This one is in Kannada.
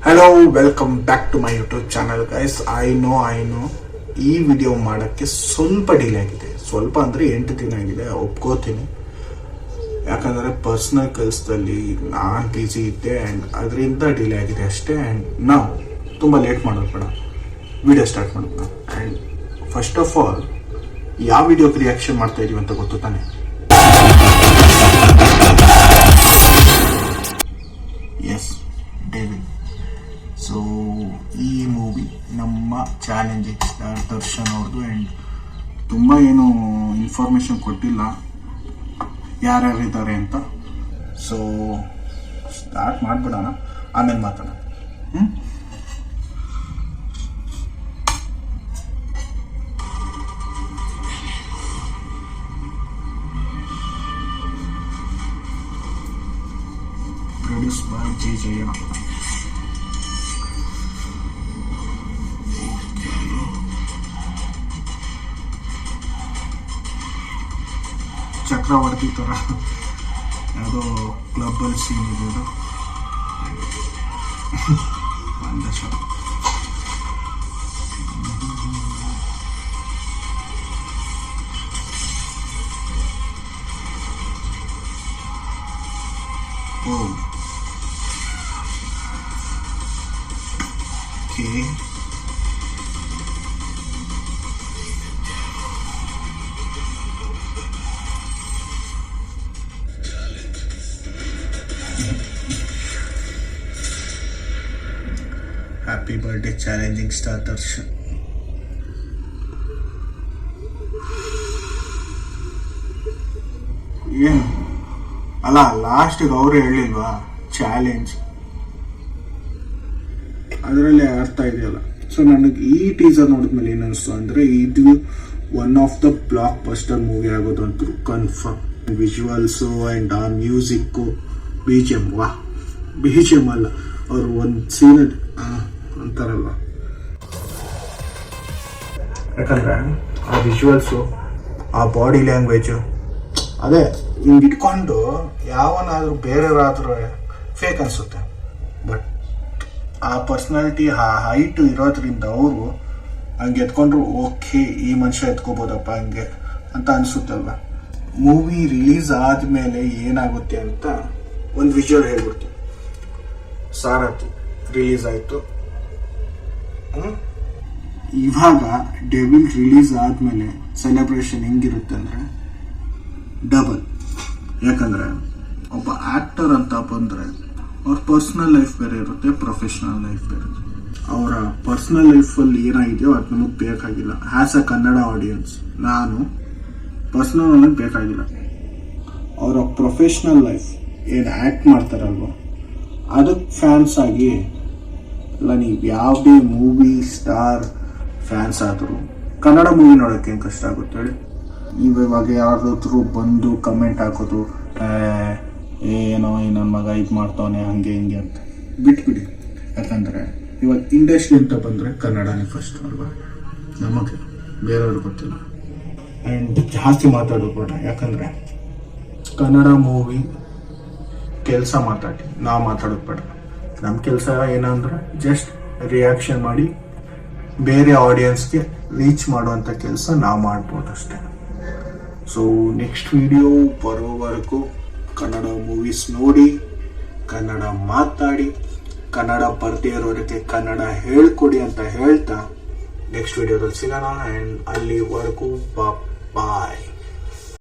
Hello, welcome back to my YouTube channel guys. I know ಈ ವಿಡಿಯೋ ಮಾಡೋಕ್ಕೆ ಸ್ವಲ್ಪ ಡಿಲೇ ಆಗಿದೆ. ಸ್ವಲ್ಪ ಅಂದರೆ 8 ದಿನ ಆಗಿದೆ, ಒಪ್ಕೋತೀನಿ. ಯಾಕಂದರೆ ಪರ್ಸ್ನಲ್ ಕೆಲಸದಲ್ಲಿ ನಾನು ಬ್ಯುಸಿ ಇದ್ದೆ ಆ್ಯಂಡ್ ಅದರಿಂದ ಡಿಲೇ ಆಗಿದೆ ಅಷ್ಟೇ. ಆ್ಯಂಡ್ ನಾವು ತುಂಬ ಲೇಟ್ ಮಾಡೋದು ಬೇಡ, ವಿಡಿಯೋ ಸ್ಟಾರ್ಟ್ ಮಾಡೋಣ. ಆ್ಯಂಡ್ ಫಸ್ಟ್ ಆಫ್ ಆಲ್ ಯಾವ ವಿಡಿಯೋಗೆ ರಿಯಾಕ್ಷನ್ ಮಾಡ್ತಾ ಇದೀವಿ ಅಂತ ಗೊತ್ತು ತಾನೆ? Yes, David. ಸೊ ಈ ಮೂವಿ ನಮ್ಮ ಚಾಲೆಂಜಿಂಗ್ ಸ್ಟಾರ್ ದರ್ಶನ್ ಅವ್ರದ್ದು. ಆ್ಯಂಡ್ ತುಂಬ ಏನು ಇನ್ಫಾರ್ಮೇಷನ್ ಕೊಟ್ಟಿಲ್ಲ ಯಾರ್ಯಾರಿದ್ದಾರೆ ಅಂತ. ಸೊ ಸ್ಟಾರ್ಟ್ ಮಾಡಿಬಿಡೋಣ, ಆಮೇಲೆ ಮಾತಾಡೋಣ. ಪ್ರೊಡ್ಯೂಸ್ ಬೈ ಜಯ. ಚಕ್ರವರ್ತಿ ಥರ ಯಾವುದೋ ಕ್ಲಬ್ಬಲ್ಲಿ ಸೀನ್ ಇದೆ. Okay, happy birthday challenging star Darshan. ಏನು ಅಲ್ಲ, ಲಾಸ್ಟಿಗೆ ಅವರೇ ಹೇಳಿಲ್ವಾ ಚಾಲೆಂಜ್? ಅದರಲ್ಲೇ ಅರ್ಥ ಇದೆಯಲ್ಲ. ಸೊ ನನಗೆ ಈ ಟೀಸರ್ ನೋಡಿದ್ಮೇಲೆ ಏನು ಅನಿಸ್ತು ಅಂದರೆ, ಇದು one of the blockbuster movie ಆಗೋದು ಅಂತೂ ಕನ್ಫರ್ಮ್. ವಿಜುವಲ್ಸು ಆ್ಯಂಡ್ ಆ ಮ್ಯೂಸಿಕ್ಕು, ಬಿ ಜಿ ಎಮ್, ವಾ ಬಿ ಜಿ ಎಮ್ ಅಲ್ಲ, ಅವರು ಒಂದು ಸೀನ್ ಅಂತಾರಲ್ವ. ಯಾಕಂದರೆ ಆ ವಿಜುವಲ್ಸು, ಆ ಬಾಡಿ ಲ್ಯಾಂಗ್ವೇಜು, ಅದೇ ಹಿಂಗೆ ಇಟ್ಕೊಂಡು ಯಾವನಾದರೂ ಬೇರೆಯವರಾದರೂ ಫೇಕ್ ಅನಿಸುತ್ತೆ. ಬಟ್ ಆ ಪರ್ಸ್ನಾಲಿಟಿ, ಆ ಹೈಟು ಇರೋದ್ರಿಂದ ಅವರು ಹಂಗೆ ಎತ್ಕೊಂಡ್ರು ಓಕೆ, ಈ ಮನುಷ್ಯ ಎತ್ಕೋಬೋದಪ್ಪ ಹಂಗೆ ಅಂತ ಅನಿಸುತ್ತಲ್ವ. ಮೂವಿ ರಿಲೀಸ್ ಆದಮೇಲೆ ಏನಾಗುತ್ತೆ ಅಂತ ಒಂದು ವಿಜುವಲ್ ಹೇಳ್ಬಿಡ್ತೀವಿ. ಸಾರಥಿ ರಿಲೀಸ್ ಆಯಿತು. ಇವಾಗ ಡೆವಿಲ್ ರಿಲೀಸ್ ಆದಮೇಲೆ ಸೆಲೆಬ್ರೇಷನ್ ಹೆಂಗಿರುತ್ತೆ ಅಂದರೆ ಡಬಲ್. ಯಾಕಂದರೆ ಒಬ್ಬ ಆ್ಯಕ್ಟರ್ ಅಂತ ಬಂದರೆ ಅವ್ರ ಪರ್ಸ್ನಲ್ ಲೈಫ್ ಬೇರೆ ಇರುತ್ತೆ, ಪ್ರೊಫೆಷ್ನಲ್ ಲೈಫ್ ಬೇರೆ. ಅವರ ಪರ್ಸ್ನಲ್ ಲೈಫಲ್ಲಿ ಏನಾಗಿದೆಯೋ ಅದು ನಮಗೆ ಬೇಕಾಗಿಲ್ಲ. ಆ್ಯಸ್ ಅ ಕನ್ನಡ ಆಡಿಯನ್ಸ್ ನಾನು ಪರ್ಸ್ನಲ್ ನನಗೆ ಬೇಕಾಗಿಲ್ಲ. ಅವರ ಪ್ರೊಫೆಷ್ನಲ್ ಲೈಫ್ ಏನು ಆ್ಯಕ್ಟ್ ಮಾಡ್ತಾರಲ್ವ, ಅದಕ್ಕೆ ಫ್ಯಾನ್ಸ್ ಆಗಿ ಅಲ್ಲ, ನೀವು ಯಾವುದೇ ಮೂವಿ ಸ್ಟಾರ್ ಫ್ಯಾನ್ಸ್ ಆದರೂ ಕನ್ನಡ ಮೂವಿ ನೋಡೋಕ್ಕೆ ಏನು ಕಷ್ಟ ಆಗುತ್ತೆ ಹೇಳಿ? ಇವಾಗ ಯಾರಾದ್ರೂ ಬಂದು ಕಮೆಂಟ್ ಹಾಕೋದು, ಏನೋ ನನ್ನ ಮಗ ಇದು ಮಾಡ್ತಾವನೆ ಹಂಗೆ ಹಿಂಗೆ ಅಂತ ಬಿಟ್ಬಿಡಿ. ಯಾಕಂದರೆ ಇವಾಗ ಇಂಡಸ್ಟ್ರಿ ಅಂತ ಬಂದರೆ ಕನ್ನಡನೇ ಫಸ್ಟ್ ಅಲ್ವಾ, ನಮಗೆ ಬೇರೆಯವ್ರಿಗೆ ಗೊತ್ತಿಲ್ಲ. ಆ್ಯಂಡ್ ಜಾಸ್ತಿ ಮಾತಾಡೋದು ಬೇಡ, ಯಾಕಂದರೆ ಕನ್ನಡ ಮೂವಿ ಕೆಲಸ ಮಾತಾಡಿ, ನಾವು ಮಾತಾಡೋದು ಬೇಡ. ನಮ್ಮ ಕೆಲಸ ಏನಂದ್ರೆ ಜಸ್ಟ್ ರಿಯಾಕ್ಷನ್ ಮಾಡಿ ಬೇರೆ ಆಡಿಯನ್ಸ್ಗೆ ರೀಚ್ ಮಾಡುವಂಥ ಕೆಲಸ ನಾವು ಮಾಡ್ಬೋದು ಅಷ್ಟೇ. ಸೊ ನೆಕ್ಸ್ಟ್ ವಿಡಿಯೋ ಬರೋವರೆಗೂ ಕನ್ನಡ ಮೂವೀಸ್ ನೋಡಿ, ಕನ್ನಡ ಮಾತಾಡಿ, ಕನ್ನಡ ಬರ್ದೇ ಇರೋರಿಗೆ ಕನ್ನಡ ಹೇಳ್ಕೊಡಿ ಅಂತ ಹೇಳ್ತಾ ನೆಕ್ಸ್ಟ್ ವಿಡಿಯೋದಲ್ಲಿ ಸಿಗೋಣ. ಆ್ಯಂಡ್ ಅಲ್ಲಿವರೆಗೂ ಬಾಯ್.